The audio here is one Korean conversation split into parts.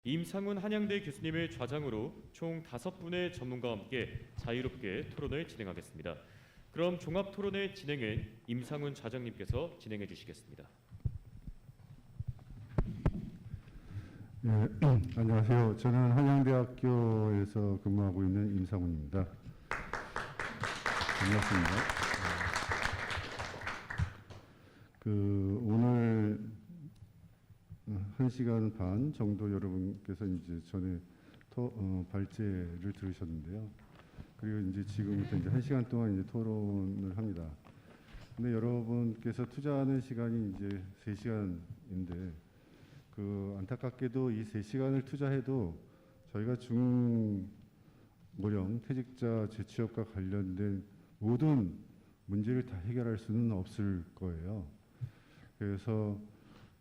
임상훈 한양대 교수님을 좌장으로 총 5분의 전문가와 함께 자유롭게 토론을 진행하겠습니다. 그럼 종합 토론의 진행은 임상훈 좌장님께서 진행해 주시겠습니다. 네, 안녕하세요. 저는 한양대학교에서 근무하고 있는 임상훈입니다. 반갑습니다. 오늘 1시간 반 정도 여러분께서 이제 전에 발제를 들으셨는데요. 그리고 이제 지금부터 이제 1시간 동안 이제 토론을 합니다. 근데 여러분께서 투자하는 시간이 이제 3시간인데, 안타깝게도 이 3시간을 투자해도 저희가 중고령 퇴직자 재취업과 관련된 모든 문제를 다 해결할 수는 없을 거예요. 그래서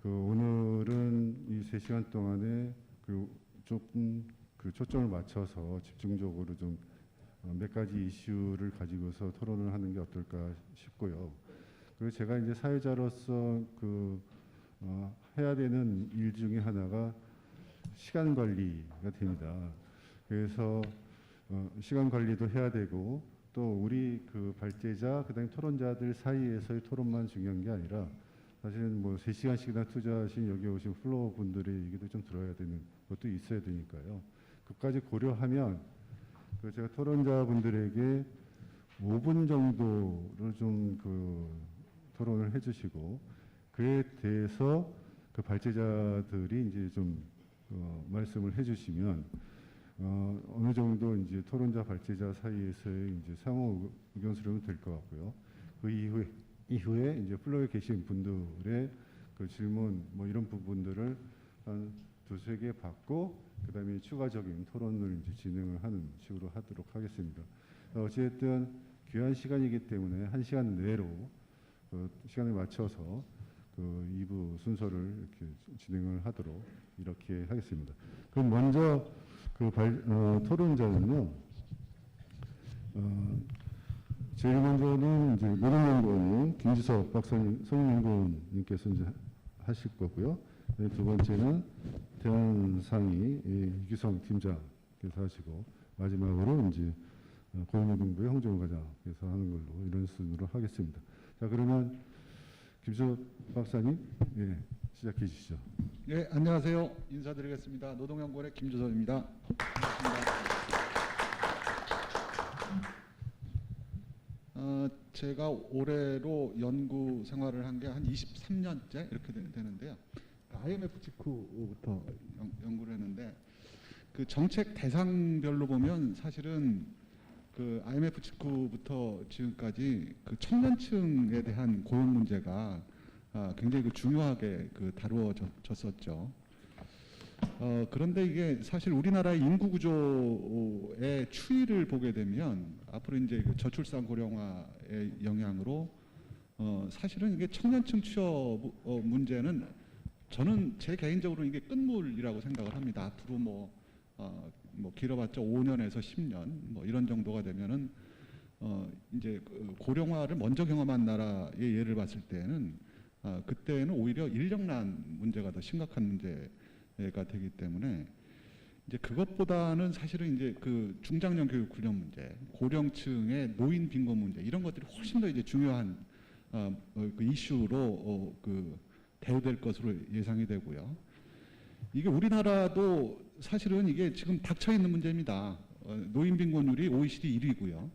오늘은 이 3시간 동안에 조금 초점을 맞춰서 집중적으로 좀 몇 가지 이슈를 가지고서 토론을 하는 게 어떨까 싶고요. 그리고 제가 이제 사회자로서 해야 되는 일 중에 하나가 시간 관리가 됩니다. 그래서 시간 관리도 해야 되고, 또 우리 발제자, 그다음에 토론자들 사이에서의 토론만 중요한 게 아니라, 사실은 뭐 3시간씩이나 투자하신 여기 오신 플로어 분들의 얘기도 좀 들어야 되는 것도 있어야 되니까요. 그까지 고려하면 제가 토론자 분들에게 5분 정도를 좀 토론을 해주시고, 그에 대해서 발제자들이 이제 좀 말씀을 해주시면 어느 정도 이제 토론자 발제자 사이에서의 이제 상호 의견 수렴이 될 것 같고요. 그 이후에 이제 플로어에 계신 분들의 질문 뭐 이런 부분들을 한 2-3개 받고, 그다음에 추가적인 토론을 이제 진행을 하는 식으로 하도록 하겠습니다. 어쨌든 귀한 시간이기 때문에 1시간 내로 시간을 맞춰서 2부 순서를 이렇게 진행을 하도록 이렇게 하겠습니다. 그럼 먼저 토론자는요, 제일 먼저는 이제 노동연구원인 김주석 박사님, 성인연구원님께서 이제 하실 거고요. 두 번째는 대한상의 이규성 팀장께서 하시고, 마지막으로 이제 고용노동부의 홍정우 과장께서 하는 걸로 이런 순으로 하겠습니다. 자, 그러면 김주석 박사님, 예, 시작해 주시죠. 네, 안녕하세요. 인사드리겠습니다. 노동연구원의 김주석입니다. 제가 올해로 연구 생활을 한 게 한 23년째 이렇게 되는데요. IMF 직후부터 연구를 했는데, 정책 대상별로 보면 사실은 IMF 직후부터 지금까지 청년층에 대한 고용 문제가 굉장히 중요하게 다루어졌었죠. 그런데 이게 사실 우리나라의 인구 구조의 추이를 보게 되면 앞으로 이제 저출산 고령화의 영향으로 사실은 이게 청년층 취업 문제는 저는 제 개인적으로 이게 끝물이라고 생각을 합니다. 앞으로 뭐 길어봤자 5년에서 10년 뭐 이런 정도가 되면은 이제 고령화를 먼저 경험한 나라의 예를 봤을 때는 그때는 오히려 인력난 문제가 더 심각한 문제가 되기 때문에, 이제 그것보다는 사실은 이제 중장년 교육 훈련 문제, 고령층의 노인 빈곤 문제, 이런 것들이 훨씬 더 이제 중요한 이슈로 대우될 것으로 예상이 되고요. 이게 우리나라도 사실은 이게 지금 닥쳐 있는 문제입니다. 노인 빈곤율이 OECD 1위고요.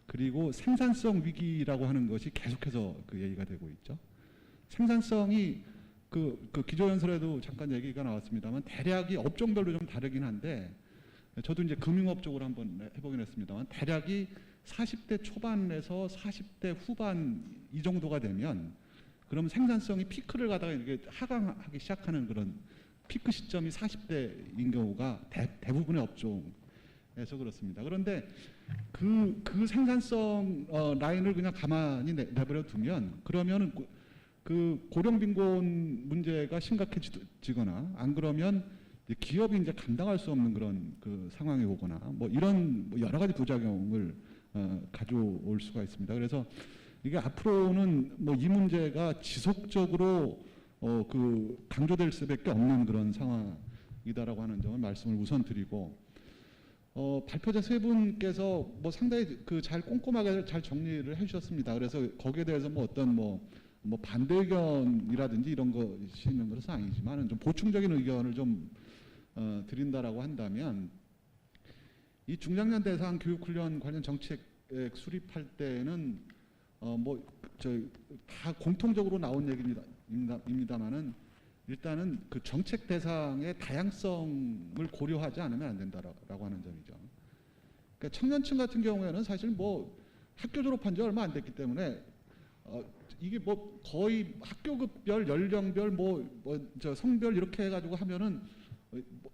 그리고 생산성 위기라고 하는 것이 계속해서 얘기가 되고 있죠. 생산성이 기조연설에도 잠깐 얘기가 나왔습니다만, 대략이 업종별로 좀 다르긴 한데, 저도 이제 금융업 쪽으로 한번 해보긴 했습니다만, 대략이 40대 초반에서 40대 후반 이 정도가 되면, 그럼 생산성이 피크를 가다가 이렇게 하강하기 시작하는 그런 피크 시점이 40대인 경우가 대부분의 업종에서 그렇습니다. 그런데 그 생산성 라인을 그냥 가만히 내버려 두면, 그러면은 고령 빈곤 문제가 심각해지거나, 안 그러면 기업이 이제 감당할 수 없는 그런 상황이 오거나, 뭐 이런 여러 가지 부작용을 가져올 수가 있습니다. 그래서 이게 앞으로는 뭐 이 문제가 지속적으로 강조될 수밖에 없는 그런 상황 이다라고 하는 점을 말씀을 우선 드리고, 발표자 세 분께서 뭐 상당히 잘 꼼꼼하게 잘 정리를 해주셨습니다. 그래서 거기에 대해서 뭐 어떤 뭐 반대 의견이라든지 이런 것이 있는 것은 아니지만 좀 보충적인 의견을 좀 드린다라고 한다면, 이 중장년 대상 교육훈련 관련 정책 수립할 때는 다 공통적으로 나온 얘기입니다만은 일단은 그 정책 대상의 다양성을 고려하지 않으면 안 된다라고 하는 점이죠. 그러니까 청년층 같은 경우에는 사실 뭐 학교 졸업한 지 얼마 안 됐기 때문에 이게 뭐 거의 학교급별, 연령별, 성별 이렇게 해가지고 하면은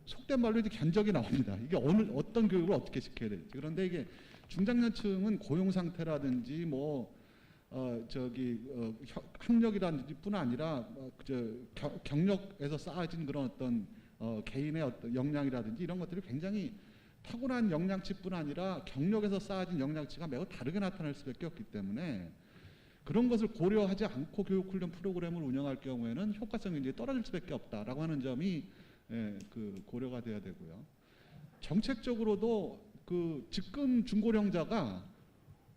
속된 말로 이제 견적이 나옵니다. 이게 어떤 교육을 어떻게 시켜야 될지. 그런데 이게 중장년층은 고용 상태라든지 학력이라든지 뿐 아니라 경력에서 쌓아진 그런 어떤 개인의 어떤 역량이라든지 이런 것들이 굉장히 타고난 역량치뿐 아니라 경력에서 쌓아진 역량치가 매우 다르게 나타날 수밖에 없기 때문에 그런 것을 고려하지 않고 교육훈련 프로그램을 운영할 경우에는 효과성이 이제 떨어질 수밖에 없다라고 하는 점이 고려가 돼야 되고요. 정책적으로도 그 직근 중고령자가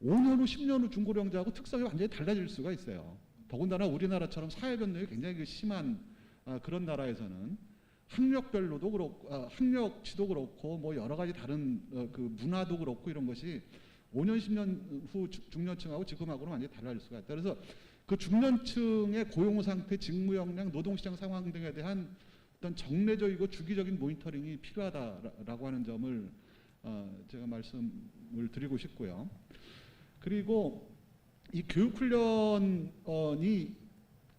5년 후, 10년 후 중고령자하고 특성이 완전히 달라질 수가 있어요. 더군다나 우리나라처럼 사회 변동이 굉장히 심한 그런 나라에서는 학력별로도 그렇고, 학력치도 그렇고, 뭐 여러 가지 다른 그 문화도 그렇고 이런 것이 5년, 10년 후 중년층하고 지금하고는 완전히 달라질 수가 있다. 그래서 그 중년층의 고용 상태, 직무 역량, 노동시장 상황 등에 대한 어떤 정례적이고 주기적인 모니터링이 필요하다라고 하는 점을 제가 말씀을 드리고 싶고요. 그리고 이 교육훈련이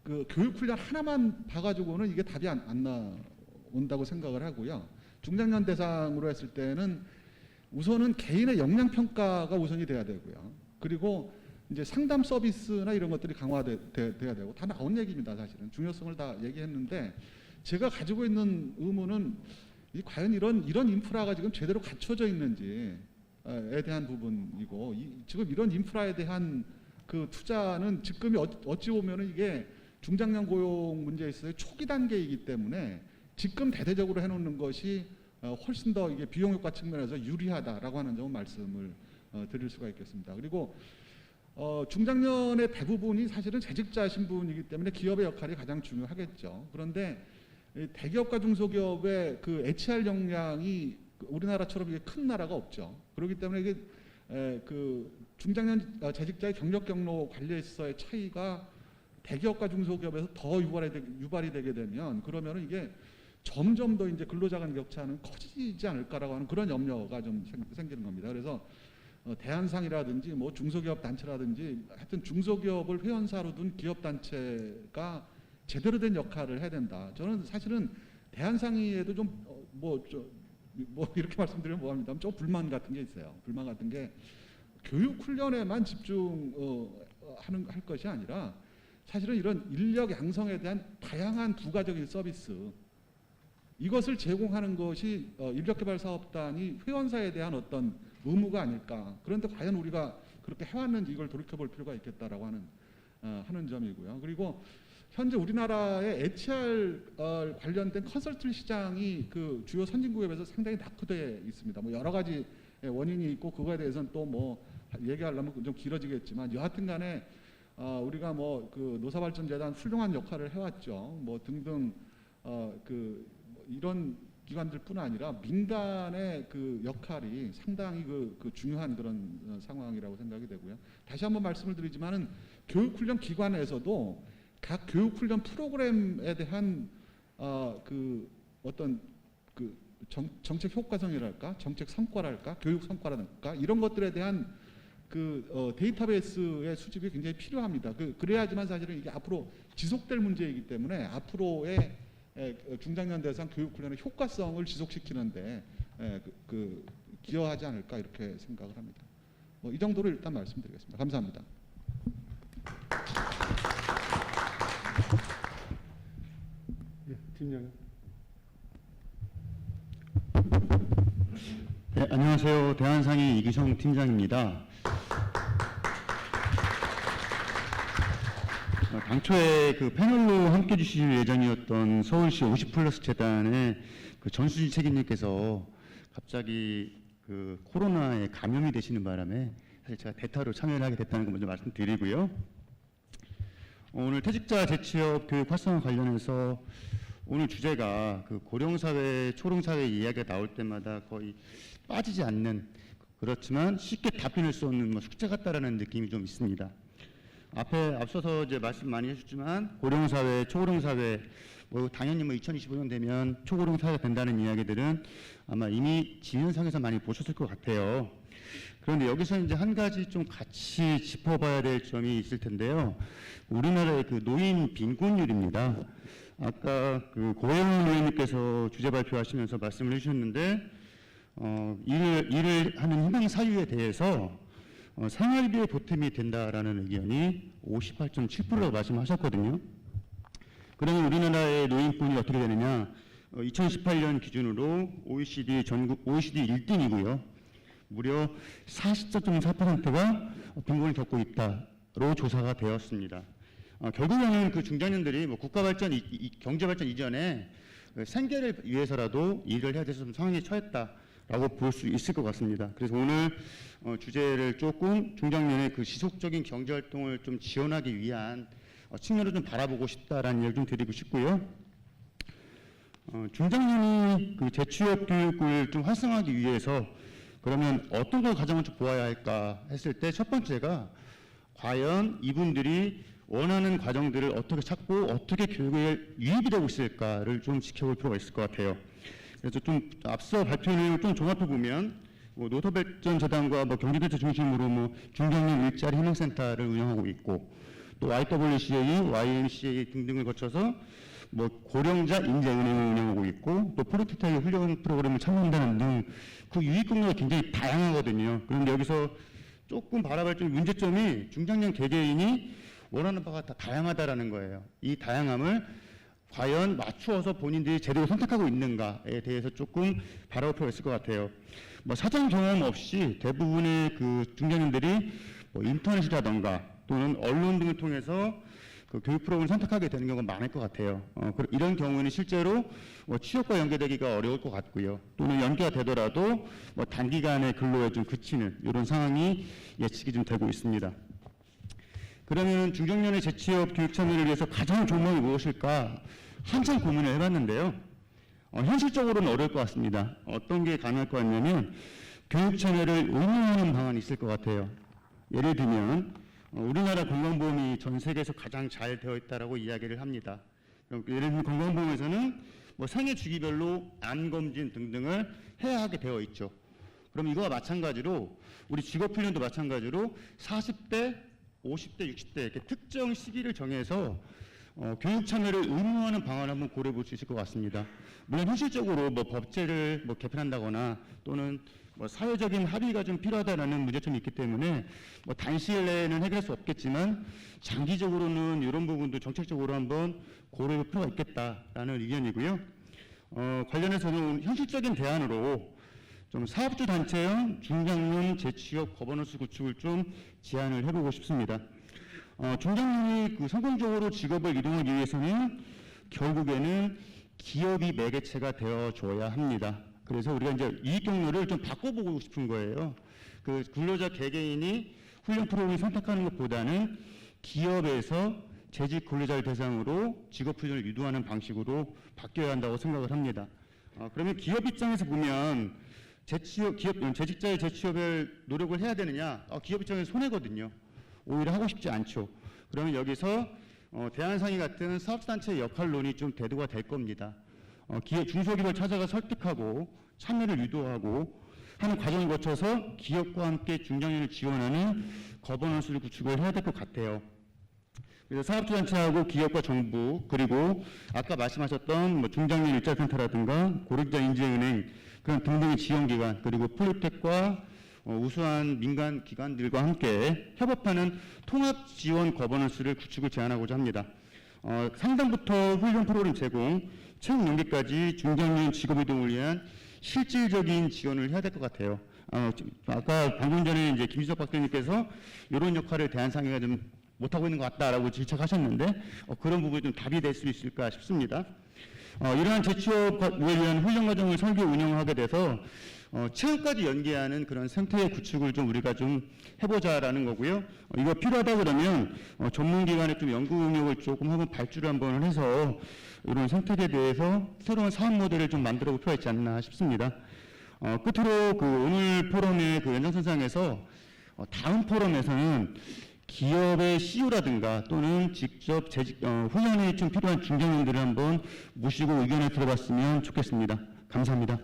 그 교육훈련 하나만 봐가지고는 이게 답이 안 나온다고 생각을 하고요. 중장년 대상으로 했을 때는 우선은 개인의 역량 평가가 우선이 돼야 되고요. 그리고 이제 상담 서비스나 이런 것들이 강화돼야 되고 다 나온 얘기입니다. 사실은 중요성을 다 얘기했는데 제가 가지고 있는 의문은 과연 이런 인프라가 지금 제대로 갖춰져 있는지에 대한 부분이고, 지금 이런 인프라에 대한 그 투자는 지금이 어찌 보면은 이게 중장년 고용 문제에 있어서 초기 단계이기 때문에 지금 대대적으로 해놓는 것이 훨씬 더 이게 비용 효과 측면에서 유리하다라고 하는 점은 말씀을 드릴 수가 있겠습니다. 그리고 중장년의 대부분이 사실은 재직자 신분이기 때문에 기업의 역할이 가장 중요하겠죠. 그런데 대기업과 중소기업의 그 HR 역량이 우리나라처럼 이게 큰 나라가 없죠. 그렇기 때문에 이게 그 중장년 재직자의 경력 경로 관리에 있어서의 차이가 대기업과 중소기업에서 더 유발이 되게 되면 그러면은 이게 점점 더 이제 근로자 간 격차는 커지지 않을까라고 하는 그런 염려가 좀 생기는 겁니다. 그래서 대한상이라든지 뭐 중소기업 단체라든지 하여튼 중소기업을 회원사로 둔 기업 단체가 제대로 된 역할을 해야 된다. 저는 사실은 대한상의에도 좀 이렇게 말씀드리면 뭐합니다. 좀 불만 같은 게 있어요. 불만 같은 게 교육 훈련에만 할 것이 아니라 사실은 이런 인력 양성에 대한 다양한 부가적인 서비스, 이것을 제공하는 것이 인력개발사업단이 회원사에 대한 어떤 의무가 아닐까. 그런데 과연 우리가 그렇게 해왔는지 이걸 돌이켜볼 필요가 있겠다라고 하는 점이고요. 그리고 현재 우리나라의 HR 관련된 컨설팅 시장이 그 주요 선진국에서 상당히 낙후되어 있습니다. 뭐 여러 가지 원인이 있고 그거에 대해서는 또 뭐 얘기하려면 좀 길어지겠지만 여하튼간에 우리가 뭐 그 노사발전재단 훌륭한 역할을 해왔죠. 뭐 등등 이런 기관들뿐 아니라 민간의 그 역할이 상당히 그 중요한 그런 상황이라고 생각이 되고요. 다시 한번 말씀을 드리지만은 교육훈련 기관에서도 각 교육훈련 프로그램에 대한 어떤 그 정책 효과성이랄까, 정책 성과랄까, 교육 성과랄까 이런 것들에 대한 그 데이터베이스의 수집이 굉장히 필요합니다. 그래야지만 사실은 이게 앞으로 지속될 문제이기 때문에 앞으로의 중장년 대상 교육훈련의 효과성을 지속시키는데 기여하지 않을까 이렇게 생각을 합니다. 이 정도로 일단 말씀드리겠습니다. 감사합니다. 예, 팀장님. 네, 안녕하세요. 대한상의 이기성 팀장입니다. 당초에 그 패널로 함께 주실 예정이었던 서울시 50플러스 재단의 그 전수진 책임님께서 갑자기 그 코로나에 감염이 되시는 바람에 사실 제가 대타로 참여를 하게 됐다는 거 먼저 말씀드리고요. 오늘 퇴직자 재취업 교육 활성화 관련해서 오늘 주제가 그 고령사회, 초롱사회 이야기가 나올 때마다 거의 빠지지 않는, 그렇지만 쉽게 답변할 수 없는 뭐 숙제 같다라는 느낌이 좀 있습니다. 앞서서 이제 말씀 많이 해주셨지만 고령사회, 초고령사회, 뭐 당연히 뭐 2025년 되면 초고령사회가 된다는 이야기들은 아마 이미 지면상에서 많이 보셨을 것 같아요. 그런데 여기서 이제 한 가지 좀 같이 짚어봐야 될 점이 있을 텐데요. 우리나라의 그 노인 빈곤율입니다. 아까 그 고혜영 의원님께서 주제 발표하시면서 말씀을 해주셨는데, 일을 하는 희망 사유에 대해서 생활비에 보탬이 된다라는 의견이 58.7%라고 말씀하셨거든요. 그러면 우리나라의 노인분이 어떻게 되느냐? 2018년 기준으로 OECD 1등이고요. 무려 40.4%가 빈곤을 겪고 있다로 조사가 되었습니다. 결국에는 그 중장년들이 뭐 국가 발전, 경제 발전 이전에 생계를 위해서라도 일을 해야 돼서 상황에 처했다라고 볼 수 있을 것 같습니다. 그래서 오늘 주제를 조금 중장년의 그 지속적인 경제 활동을 좀 지원하기 위한 측면으로 좀 바라보고 싶다라는 이야기 좀 드리고 싶고요. 중장년이 그 재취업 교육을 좀 활성화하기 위해서 그러면 어떤 걸 가장 먼저 보아야 할까 했을 때 첫 번째가 과연 이분들이 원하는 과정들을 어떻게 찾고 어떻게 교육에 유입이 되고 있을까를 좀 지켜볼 필요가 있을 것 같아요. 그래서 좀 앞서 발표 내용을 좀 종합해 보면 뭐 노사발전재단과 뭐 경기도청 중심으로 뭐 중장년 일자리 희망센터를 운영하고 있고 또 YWCA, YMCA 등등을 거쳐서 뭐 고령자 인재은행을 운영하고 있고 또 프로토타입 훈련 프로그램을 참여한다는 등 그 유익 경로가 굉장히 다양하거든요. 그런데 여기서 조금 바라볼 좀 문제점이 중장년 개개인이 원하는 바가 다 다양하다라는 거예요. 이 다양함을 과연 맞추어서 본인들이 제대로 선택하고 있는가에 대해서 조금 바라볼 필요가 있을 것 같아요. 뭐 사전 경험 없이 대부분의 그 중장년들이 뭐 인터넷이라던가 또는 언론 등을 통해서 그 교육 프로그램을 선택하게 되는 경우가 많을 것 같아요. 이런 경우는 실제로 뭐 취업과 연계되기가 어려울 것 같고요. 또는 연계가 되더라도 뭐 단기간의 근로에 좀 그치는 이런 상황이 예측이 좀 되고 있습니다. 그러면 중장년의 재취업 교육 참여를 위해서 가장 좋은 방법이 무엇일까? 한참 고민을 해봤는데요. 현실적으로는 어려울 것 같습니다. 어떤 게 가능할 것 같냐면 교육 참여를 의무화하는 방안이 있을 것 같아요. 예를 들면 우리나라 건강보험이 전 세계에서 가장 잘 되어 있다라고 이야기를 합니다. 예를 들면 건강보험에서는 뭐 생애 주기별로 암 검진 등등을 해야 하게 되어 있죠. 그럼 이거와 마찬가지로 우리 직업훈련도 마찬가지로 40대, 50대, 60대 이렇게 특정 시기를 정해서 교육 참여를 의무화하는 방안을 한번 고려해 볼 수 있을 것 같습니다. 물론 현실적으로 뭐 법제를 뭐 개편한다거나 또는 뭐 사회적인 합의가 좀 필요하다라는 문제점이 있기 때문에 뭐 단시일 내에는 해결할 수 없겠지만 장기적으로는 이런 부분도 정책적으로 한번 고려할 필요가 있겠다라는 의견이고요. 관련해서는 현실적인 대안으로 좀 사업주 단체형 중장년 재취업 거버넌스 구축을 좀 제안을 해보고 싶습니다. 중장년이 그 성공적으로 직업을 이동하기 위해서는 결국에는 기업이 매개체가 되어줘야 합니다. 그래서 우리가 이제 이익 경로를 좀 바꿔보고 싶은 거예요. 그 근로자 개개인이 훈련 프로그램을 선택하는 것보다는 기업에서 재직 근로자를 대상으로 직업 훈련을 유도하는 방식으로 바뀌어야 한다고 생각을 합니다. 그러면 기업 입장에서 보면 재직자의 재취업을 노력을 해야 되느냐? 기업 입장에서 손해거든요. 오히려 하고 싶지 않죠. 그러면 여기서 대한상의 같은 사업단체의 역할론이 좀 대두가 될 겁니다. 중소기업을 찾아가 설득하고 참여를 유도하고 하는 과정을 거쳐서 기업과 함께 중장년을 지원하는 거버넌스를 구축을 해야 될 것 같아요. 그래서 사업주단체하고 기업과 정부 그리고 아까 말씀하셨던 뭐 중장년 일자리센터라든가 고령자 인재은행 그런 등등의 지원기관 그리고 폴리텍과 우수한 민간 기관들과 함께 협업하는 통합 지원 거버넌스를 구축을 제안하고자 합니다. 상담부터 훈련 프로그램 제공, 채용 연계까지 중장년 직업 이동을 위한 실질적인 지원을 해야 될 것 같아요. 아까 방금 전에 이제 김지석 박사님께서 이런 역할을 대한상회가 좀 못하고 있는 것 같다라고 질책하셨는데 그런 부분이 좀 답이 될 수 있을까 싶습니다. 이러한 재취업을 위한 훈련 과정을 설계 운영하게 돼서 취업까지 연계하는 그런 생태계 구축을 좀 우리가 좀 해보자라는 거고요. 이거 필요하다 그러면 전문기관의 좀 연구 능력을 조금 한번 발주를 한번 해서 이런 생태계에 대해서 새로운 사업 모델을 좀 만들어 볼 필요가 있지 않나 싶습니다. 끝으로 그 오늘 포럼의 그 연장선상에서 다음 포럼에서는 기업의 CEO라든가 또는 직접 훈련에 좀 필요한 중견인들을 한번 모시고 의견을 들어봤으면 좋겠습니다. 감사합니다.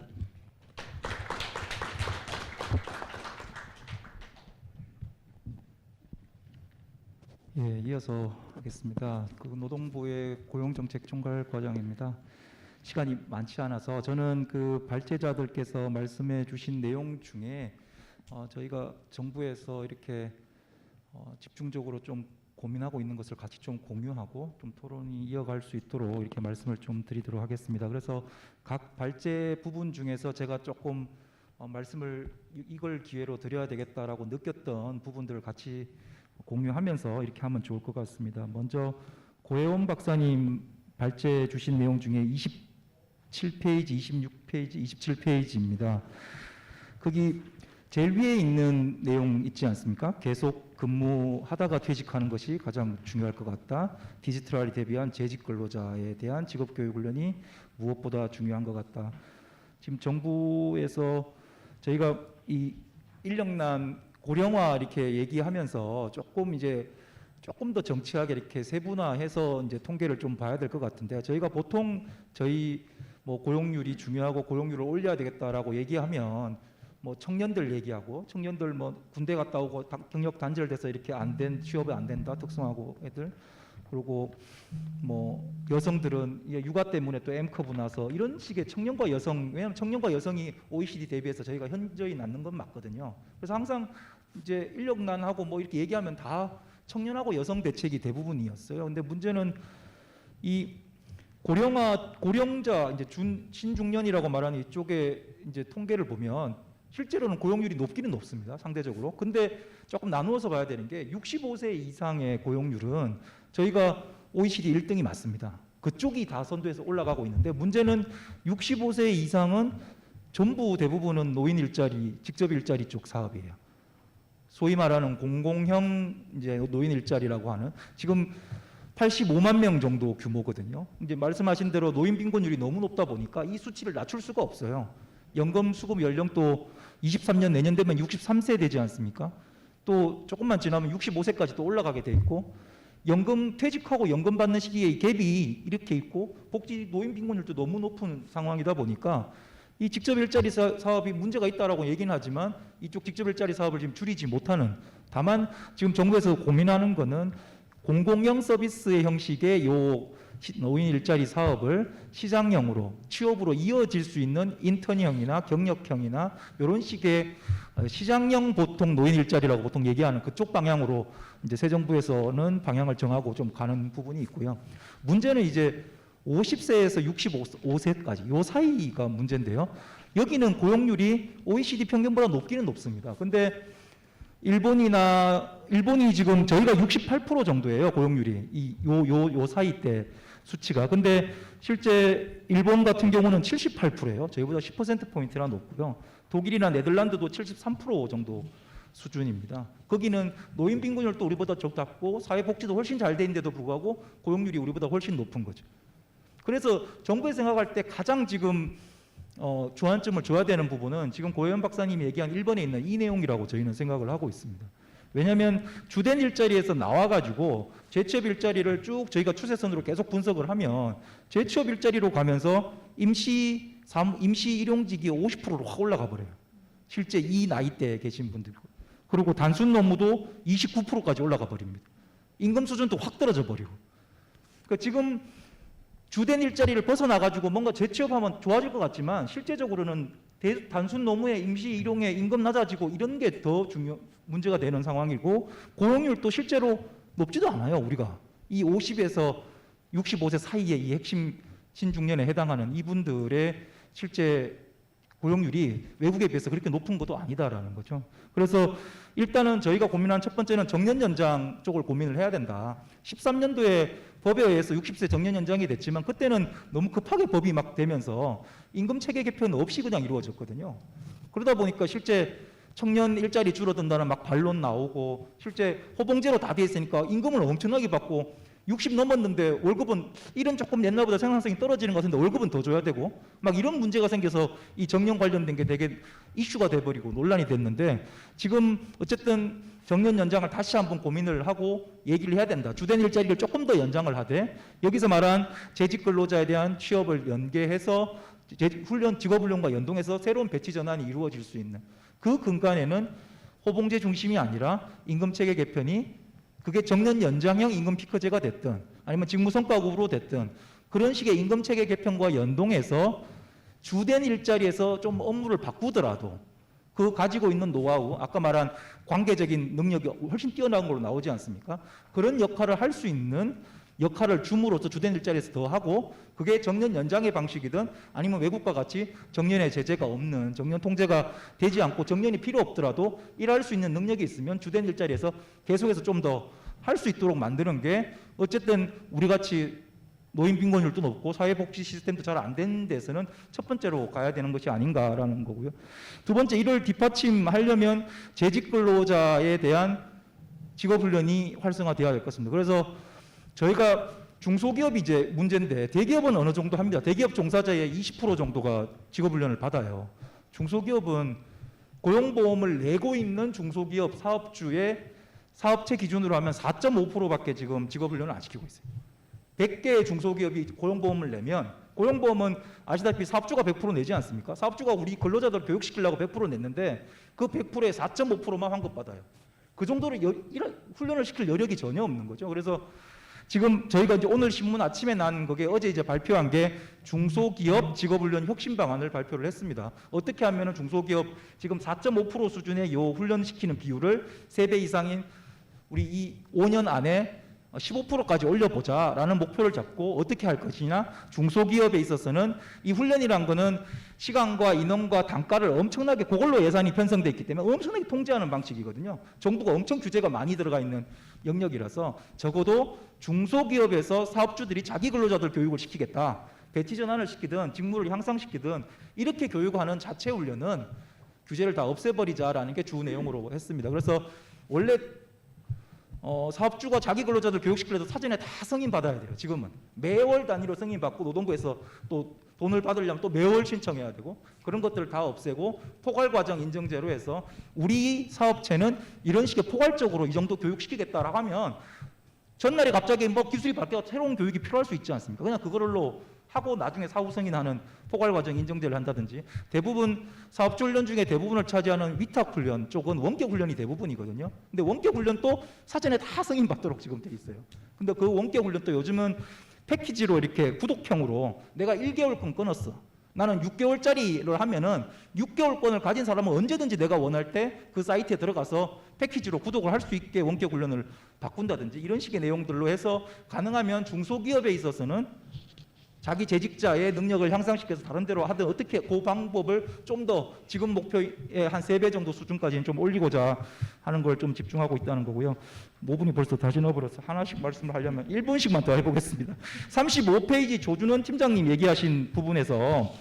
예, 이어서 하겠습니다. 그 노동부의 고용정책 총괄과장입니다. 시간이 많지 않아서 저는 그 발제자들께서 말씀해 주신 내용 중에 저희가 정부에서 이렇게 집중적으로 좀 고민하고 있는 것을 같이 좀 공유하고 좀 토론이 이어갈 수 있도록 이렇게 말씀을 좀 드리도록 하겠습니다. 그래서 각 발제 부분 중에서 제가 조금 말씀을 이걸 기회로 드려야 되겠다라고 느꼈던 부분들을 같이 공유하면서 이렇게 하면 좋을 것 같습니다. 먼저 고혜원 박사님 발제 주신 내용 중에 27페이지, 26페이지, 27페이지입니다. 거기 제일 위에 있는 내용 있지 않습니까? 계속 근무하다가 퇴직하는 것이 가장 중요할 것 같다. 디지털화에 대비한 재직 근로자에 대한 직업교육 훈련이 무엇보다 중요한 것 같다. 지금 정부에서 저희가 이 인력난 고령화 이렇게 얘기하면서 조금 더 정치하게 이렇게 세분화해서 이제 통계를 좀 봐야 될 것 같은데, 저희가 보통 저희 뭐 고용률이 중요하고 고용률을 올려야 되겠다라고 얘기하면 뭐 청년들 얘기하고, 청년들 뭐 군대 갔다 오고 경력 단절돼서 이렇게 취업이 안 된다, 특성화고 애들, 그리고 뭐 여성들은 육아 때문에 또 M커브 나서 이런 식의 청년과 여성, 왜냐하면 청년과 여성이 OECD 대비해서 저희가 현저히 낮는 건 맞거든요. 그래서 항상 이제 인력난하고 뭐 이렇게 얘기하면 다 청년하고 여성 대책이 대부분이었어요. 근데 문제는 이 고령자 이제 신중년이라고 말하는 이쪽에 이제 통계를 보면 실제로는 고용률이 높기는 높습니다, 상대적으로. 근데 조금 나누어서 봐야 되는 게 65세 이상의 고용률은 저희가 OECD 1등이 맞습니다. 그쪽이 다 선도해서 올라가고 있는데, 문제는 65세 이상은 전부 대부분은 노인 일자리, 직접 일자리 쪽 사업이에요. 소위 말하는 공공형 이제 노인 일자리라고 하는, 지금 85만 명 정도 규모거든요. 이제 말씀하신 대로 노인 빈곤율이 너무 높다 보니까 이 수치를 낮출 수가 없어요. 연금 수급 연령도 23년 내년 되면 63세 되지 않습니까? 또 조금만 지나면 65세까지 또 올라가게 돼 있고, 연금 퇴직하고 연금 받는 시기에 갭이 이렇게 있고, 복지 노인 빈곤율도 너무 높은 상황이다 보니까 이 직접 일자리 사업이 문제가 있다라고 얘기는 하지만 이쪽 직접 일자리 사업을 지금 줄이지 못하는, 다만 지금 정부에서 고민하는 거는 공공형 서비스의 형식의 요 노인 일자리 사업을 시장형으로, 취업으로 이어질 수 있는 인턴형이나 경력형이나 이런 식의 시장형 보통 노인 일자리라고 보통 얘기하는 그쪽 방향으로 이제 새 정부에서는 방향을 정하고 좀 가는 부분이 있고요. 문제는 이제 50세에서 65세까지 요 사이가 문제인데요. 여기는 고용률이 OECD 평균보다 높기는 높습니다. 근데 일본이 지금 저희가 68% 정도예요, 고용률이. 요 사이 때 수치가. 근데 실제 일본 같은 경우는 78%예요. 저희보다 10%포인트나 높고요. 독일이나 네덜란드도 73% 정도 수준입니다. 거기는 노인 빈곤율도 우리보다 적고 사회복지도 훨씬 잘 돼 있는데도 불구하고 고용률이 우리보다 훨씬 높은 거죠. 그래서 정부에 생각할 때 가장 지금 주안점을 줘야 되는 부분은 지금 고혜원 박사님이 얘기한 1번에 있는 이 내용이라고 저희는 생각을 하고 있습니다. 왜냐하면 주된 일자리에서 나와가지고 재취업 일자리를 쭉 저희가 추세선으로 계속 분석을 하면 재취업 일자리로 가면서 임시 일용직이 50%로 확 올라가 버려요. 실제 이 나이대에 계신 분들. 그리고 단순 노무도 29%까지 올라가 버립니다. 임금 수준도 확 떨어져 버리고. 그러니까 지금 주된 일자리를 벗어나가지고 뭔가 재취업하면 좋아질 것 같지만 실제적으로는 단순 노무의 임시 일용의 임금 낮아지고 이런 게 더 문제가 되는 상황이고, 고용률도 실제로 높지도 않아요. 우리가 이 50에서 65세 사이의 이 핵심 신중년에 해당하는 이분들의 실제 고용률이 외국에 비해서 그렇게 높은 것도 아니다라는 거죠. 그래서 일단은 저희가 고민한 첫 번째는 정년 연장 쪽을 고민을 해야 된다. 13년도에 법에 의해서 60세 정년 연장이 됐지만 그때는 너무 급하게 법이 막 되면서 임금 체계 개편 없이 그냥 이루어졌거든요. 그러다 보니까 실제 청년 일자리 줄어든다는 막 반론 나오고 실제 호봉제로 다 돼 있으니까 임금을 엄청나게 받고 60 넘었는데 월급은 일은 조금 옛날보다 생산성이 떨어지는 것 같은데 월급은 더 줘야 되고 막 이런 문제가 생겨서 이 정년 관련된 게 되게 이슈가 돼버리고 논란이 됐는데 지금 어쨌든 정년 연장을 다시 한번 고민을 하고 얘기를 해야 된다. 주된 일자리를 조금 더 연장을 하되 여기서 말한 재직 근로자에 대한 취업을 연계해서 직업훈련과 연동해서 새로운 배치 전환이 이루어질 수 있는 그 근간에는 호봉제 중심이 아니라 임금체계 개편이 그게 정년 연장형 임금 피커제가 됐든 아니면 직무성과급으로 됐든 그런 식의 임금체계 개편과 연동해서 주된 일자리에서 좀 업무를 바꾸더라도 그 가지고 있는 노하우, 아까 말한 관계적인 능력이 훨씬 뛰어난 걸로 나오지 않습니까? 그런 역할을 할 수 있는 역할을 줌으로써 주된 일자리에서 더 하고 그게 정년 연장의 방식이든 아니면 외국과 같이 정년의 제재가 없는 정년 통제가 되지 않고 정년이 필요 없더라도 일할 수 있는 능력이 있으면 주된 일자리에서 계속해서 좀 더 할 수 있도록 만드는 게 어쨌든 우리 같이 노인 빈곤율도 높고 사회복지 시스템도 잘 안 되는 데서는 첫 번째로 가야 되는 것이 아닌가라는 거고요. 두 번째 이를 뒷받침하려면 재직 근로자에 대한 직업훈련이 활성화되어야 될 것입니다. 그래서 저희가 중소기업이 이제 문제인데 대기업은 어느 정도 합니다. 대기업 종사자의 20% 정도가 직업훈련을 받아요. 중소기업은 고용보험을 내고 있는 중소기업 사업주의 사업체 기준으로 하면 4.5%밖에 지금 직업훈련을 안 시키고 있어요. 100개의 중소기업이 고용보험을 내면 고용보험은 아시다시피 사업주가 100% 내지 않습니까? 사업주가 우리 근로자들 교육시키려고 100% 냈는데 그 100%에 4.5%만 환급받아요. 그 정도로 훈련을 시킬 여력이 전혀 없는 거죠. 그래서 지금 저희가 이제 오늘 신문 아침에 난 거게 어제 이제 발표한 게 중소기업 직업훈련 혁신 방안을 발표를 했습니다. 어떻게 하면은 중소기업 지금 4.5% 수준의 요 훈련시키는 비율을 3배 이상인 우리 이 5년 안에 15%까지 올려보자라는 목표를 잡고 어떻게 할 것이냐. 중소기업에 있어서는 이 훈련이란 거는 시간과 인원과 단가를 엄청나게 그걸로 예산이 편성돼 있기 때문에 엄청나게 통제하는 방식이거든요. 정부가 엄청 규제가 많이 들어가 있는 영역이라서 적어도 중소기업에서 사업주들이 자기 근로자들 교육을 시키겠다. 배치 전환을 시키든 직무를 향상시키든 이렇게 교육하는 자체 훈련은 규제를 다 없애버리자라는 게 주 내용으로 했습니다. 그래서 원래 사업주가 자기 근로자들 교육시키려도 사전에 다 승인 받아야 돼요. 지금은 매월 단위로 승인 받고 노동부에서 또 돈을 받으려면 또 매월 신청해야 되고 그런 것들을 다 없애고 포괄과정 인정제로 해서 우리 사업체는 이런 식의 포괄적으로 이 정도 교육시키겠다라고 하면 전날에 갑자기 뭐 기술이 바뀌어 새로운 교육이 필요할 수 있지 않습니까? 그냥 그걸로 하고 나중에 사후 승인하는 포괄과정 인정제를 한다든지 대부분 사업주 훈련 중에 대부분을 차지하는 위탁 훈련 쪽은 원격 훈련이 대부분이거든요. 근데 원격 훈련도 사전에 다 승인 받도록 지금 돼 있어요. 근데 그 원격 훈련도 요즘은 패키지로 이렇게 구독형으로 내가 1개월권 끊었어. 나는 6개월짜리를 하면은 6개월권을 가진 사람은 언제든지 내가 원할 때 그 사이트에 들어가서 패키지로 구독을 할 수 있게 원격 훈련을 바꾼다든지 이런 식의 내용들로 해서 가능하면 중소기업에 있어서는 자기 재직자의 능력을 향상시켜서 다른 데로 하든 어떻게 그 방법을 좀 더 지금 목표의 한 3배 정도 수준까지는 좀 올리고자 하는 걸 좀 집중하고 있다는 거고요. 5분이 벌써 다시 넣어버려서 하나씩 말씀을 하려면 1분씩만 더 해보겠습니다. 35페이지 조준원 팀장님 얘기하신 부분에서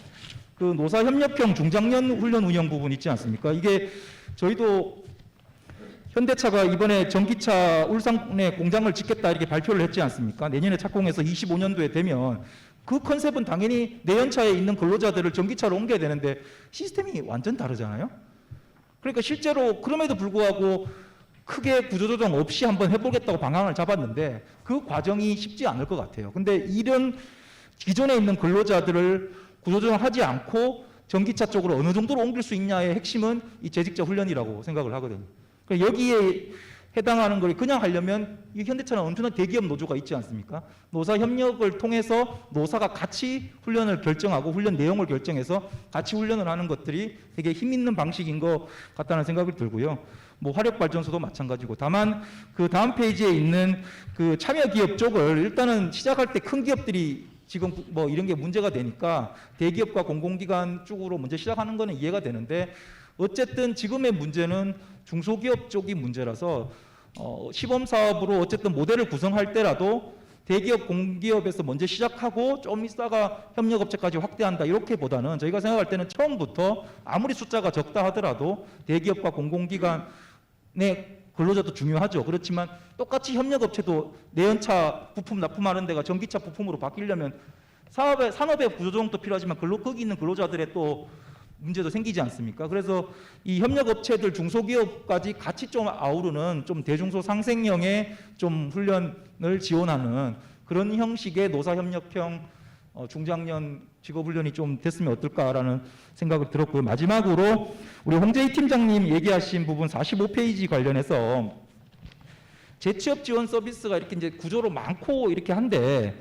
그 노사협력형 중장년 훈련 운영 부분 있지 않습니까? 이게 저희도 현대차가 이번에 전기차 울산에 공장을 짓겠다 이렇게 발표를 했지 않습니까? 내년에 착공해서 25년도에 되면 그 컨셉은 당연히 내연차에 있는 근로자들을 전기차로 옮겨야 되는데 시스템이 완전 다르잖아요. 그러니까 실제로 그럼에도 불구하고 크게 구조조정 없이 한번 해보겠다고 방향을 잡았는데 그 과정이 쉽지 않을 것 같아요. 근데 이런 기존에 있는 근로자들을 구조조정하지 않고 전기차 쪽으로 어느 정도로 옮길 수 있냐의 핵심은 이 재직자 훈련이라고 생각을 하거든요. 그러니까 여기에 해당하는 걸 그냥 하려면 이 현대차는 엄청난 대기업 노조가 있지 않습니까? 노사 협력을 통해서 노사가 같이 훈련을 결정하고 훈련 내용을 결정해서 같이 훈련을 하는 것들이 되게 힘 있는 방식인 것 같다는 생각이 들고요. 뭐 화력발전소도 마찬가지고 다만 그 다음 페이지에 있는 그 참여 기업 쪽을 일단은 시작할 때 큰 기업들이 지금 뭐 이런 게 문제가 되니까 대기업과 공공기관 쪽으로 먼저 시작하는 거는 이해가 되는데 어쨌든 지금의 문제는 중소기업 쪽이 문제라서 시범 사업으로 어쨌든 모델을 구성할 때라도 대기업, 공기업에서 먼저 시작하고 좀 있다가 협력업체까지 확대한다 이렇게보다는 저희가 생각할 때는 처음부터 아무리 숫자가 적다 하더라도 대기업과 공공기관의 근로자도 중요하죠. 그렇지만 똑같이 협력업체도 내연차 부품 납품하는 데가 전기차 부품으로 바뀌려면 산업의 구조조정도 필요하지만 거기 있는 근로자들의 또 문제도 생기지 않습니까? 그래서 이 협력업체들 중소기업까지 같이 좀 아우르는 좀 대중소 상생형의 좀 훈련을 지원하는 그런 형식의 노사협력형 중장년 직업훈련이 좀 됐으면 어떨까라는 생각을 들었고요. 마지막으로 우리 홍재희 팀장님 얘기하신 부분 45페이지 관련해서 재취업 지원 서비스가 이렇게 이제 구조로 많고 이렇게 한데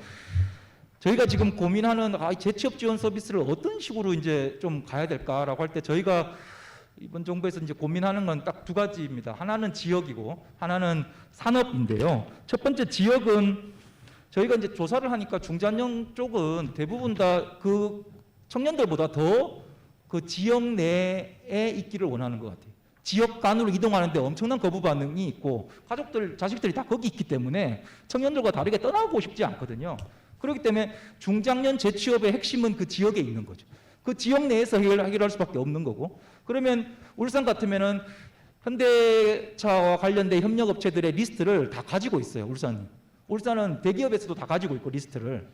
저희가 지금 고민하는 재취업 지원 서비스를 어떤 식으로 이제 좀 가야 될까라고 할 때 저희가 이번 정부에서 이제 고민하는 건 딱 두 가지입니다. 하나는 지역이고 하나는 산업인데요. 첫 번째 지역은 저희가 이제 조사를 하니까 중장년 쪽은 대부분 다 그 청년들보다 더 그 지역 내에 있기를 원하는 것 같아요. 지역 간으로 이동하는데 엄청난 거부 반응이 있고 가족들, 자식들이 다 거기 있기 때문에 청년들과 다르게 떠나고 싶지 않거든요. 그렇기 때문에 중장년 재취업의 핵심은 그 지역에 있는 거죠. 그 지역 내에서 해결할 수밖에 없는 거고. 그러면 울산 같으면은 현대차와 관련된 협력업체들의 리스트를 다 가지고 있어요. 울산은 대기업에서도 다 가지고 있고 리스트를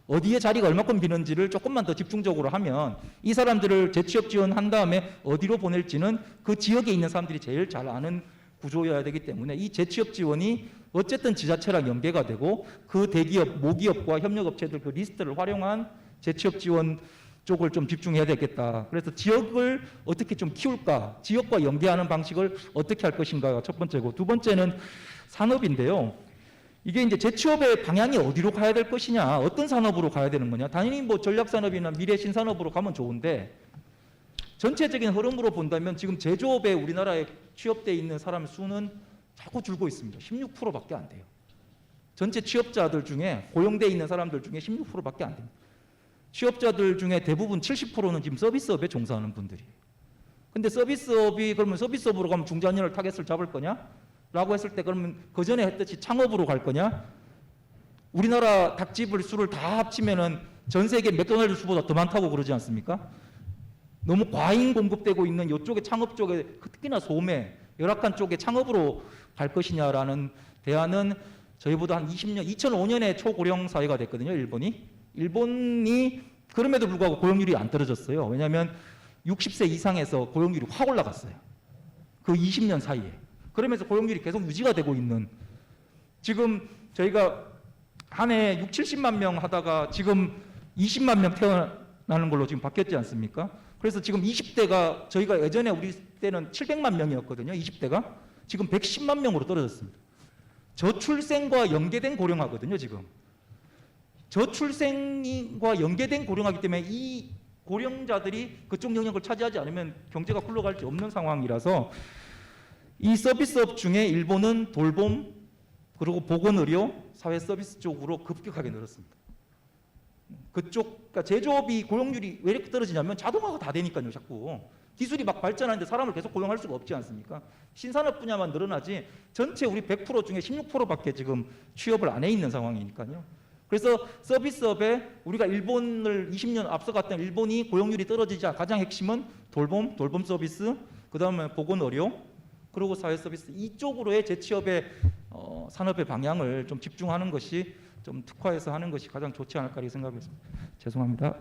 어디에 자리가 얼마큼 비는지를 조금만 더 집중적으로 하면 이 사람들을 재취업 지원한 다음에 어디로 보낼지는 그 지역에 있는 사람들이 제일 잘 아는 구조여야 되기 때문에 이 재취업 지원이 어쨌든 지자체랑 연계가 되고 그 대기업, 모기업과 협력업체들 그 리스트를 활용한 재취업 지원 쪽을 좀 집중해야 되겠다. 그래서 지역을 어떻게 좀 키울까, 지역과 연계하는 방식을 어떻게 할 것인가가 첫 번째고, 두 번째는 산업인데요. 이게 이제 재취업의 방향이 어디로 가야 될 것이냐, 어떤 산업으로 가야 되는 거냐. 당연히 뭐 전략산업이나 미래 신산업으로 가면 좋은데 전체적인 흐름으로 본다면 지금 제조업에 우리나라에 취업돼 있는 사람 수는 자꾸 줄고 있습니다. 16%밖에 안 돼요. 전체 취업자들 중에 고용돼 있는 사람들 중에 16%밖에 안 됩니다. 취업자들 중에 대부분 70%는 지금 서비스업에 종사하는 분들이에요. 근데 서비스업이 그러면 서비스업으로 가면 중장년을 타겟을 잡을 거냐? 라고 했을 때 그러면 그 전에 했듯이 창업으로 갈 거냐? 우리나라 닭집을 수를 다 합치면은 전 세계 맥도날드 수보다 더 많다고 그러지 않습니까? 너무 과잉 공급되고 있는 이쪽에 창업 쪽에 특히나 소매, 열악한 쪽에 창업으로 갈 것이냐라는 대안은 저희보다 한 20년, 2005년에 초고령 사회가 됐거든요, 일본이 그럼에도 불구하고 고용률이 안 떨어졌어요. 왜냐하면 60세 이상에서 고용률이 확 올라갔어요. 그 20년 사이에. 그러면서 고용률이 계속 유지가 되고 있는, 지금 저희가 한 해 6, 70만 명 하다가 지금 20만 명 태어나는 걸로 지금 바뀌었지 않습니까? 그래서 지금 20대가 저희가 예전에 우리 때는 700만 명이었거든요. 20대가 지금 110만 명으로 떨어졌습니다. 저출생과 연계된 고령화거든요. 지금 저출생과 연계된 고령화이기 때문에 이 고령자들이 그쪽 영역을 차지하지 않으면 경제가 굴러갈 수 없는 상황이라서 이 서비스업 중에 일본은 돌봄 그리고 보건의료, 사회서비스 쪽으로 급격하게 늘었습니다. 그쪽, 그러니까 제조업이 고용률이 왜 이렇게 떨어지냐면 자동화가 다 되니까요. 자꾸 기술이 막 발전하는데 사람을 계속 고용할 수가 없지 않습니까? 신산업 분야만 늘어나지 전체 우리 100% 중에 16%밖에 지금 취업을 안 해 있는 상황이니까요. 그래서 서비스업에 우리가 일본을 20년 앞서갔던 일본이 고용률이 떨어지자 가장 핵심은 돌봄 서비스, 그 다음에 보건의료, 그리고 사회서비스 이쪽으로의 재취업의 산업의 방향을 좀 집중하는 것이 좀 특화해서 하는 것이 가장 좋지 않을까 이렇게 생각했습니다. 죄송합니다.